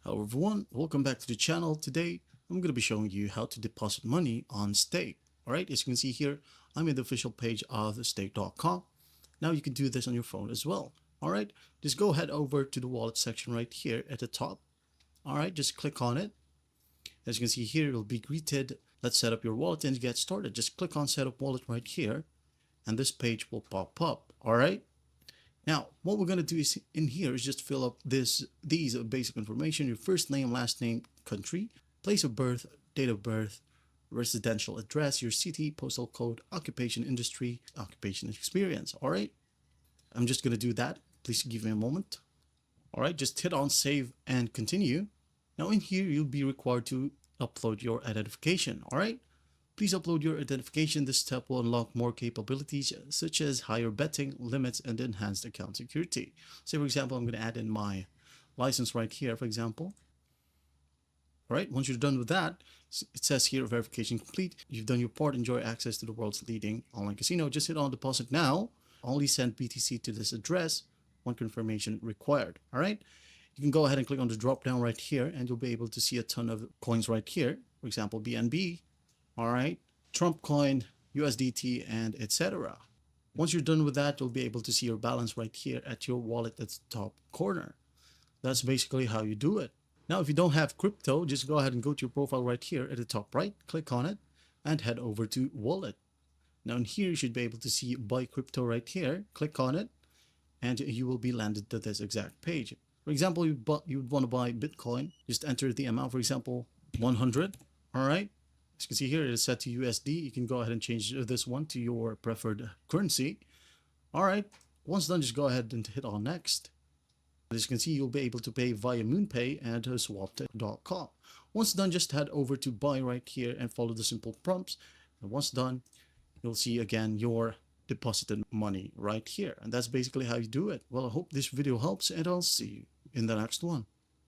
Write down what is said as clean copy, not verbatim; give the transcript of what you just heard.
Hello everyone, welcome back to the channel. Today I'm going to be showing you how to deposit money on Stake. Alright, as you can see here, I'm in the official page of stake.com. Now you can do this on your phone as well. Alright, just go head over to the wallet section right here at the top. Alright, just click on it. As you can see here, you'll be greeted. Let's set up your wallet and get started. Just click on set up wallet right here and this page will pop up. Alright. Now, what we're going to do is in here is just fill up these basic information: your first name, last name, country, place of birth, date of birth, residential address, your city, postal code, occupation, industry, occupation experience. All right. I'm just going to do that. Please give me a moment. All right. Just hit on save and continue. Now in here, you'll be required to upload your identification. All right. Please upload your identification. This step will unlock more capabilities such as higher betting limits and enhanced account security. Say for example, I'm going to add in my license right here, for example. All right, once you're done with that, it says here verification complete. You've done your part. Enjoy access to the world's leading online casino. Just hit on deposit now. Only send BTC to this address. One confirmation required. All right. You can go ahead and click on the drop down right here and you'll be able to see a ton of coins right here. For example, BNB. All right, Trump coin, USDT, and etc. Once you're done with that, you'll be able to see your balance right here at your wallet at the top corner. That's basically how you do it. Now, if you don't have crypto, just go ahead and go to your profile right here at the top right, click on it, and head over to wallet. Now in here, you should be able to see buy crypto right here. Click on it, and you will be landed to this exact page. For example, you would want to buy Bitcoin. Just enter the amount, for example, 100. All right. As you can see here, it is set to USD. You can go ahead and change this one to your preferred currency. All right. Once done, just go ahead and hit on next. As you can see, you'll be able to pay via MoonPay and swapted.com. Once done, just head over to buy right here and follow the simple prompts. And once done, you'll see again your deposited money right here. And that's basically how you do it. Well, I hope this video helps and I'll see you in the next one.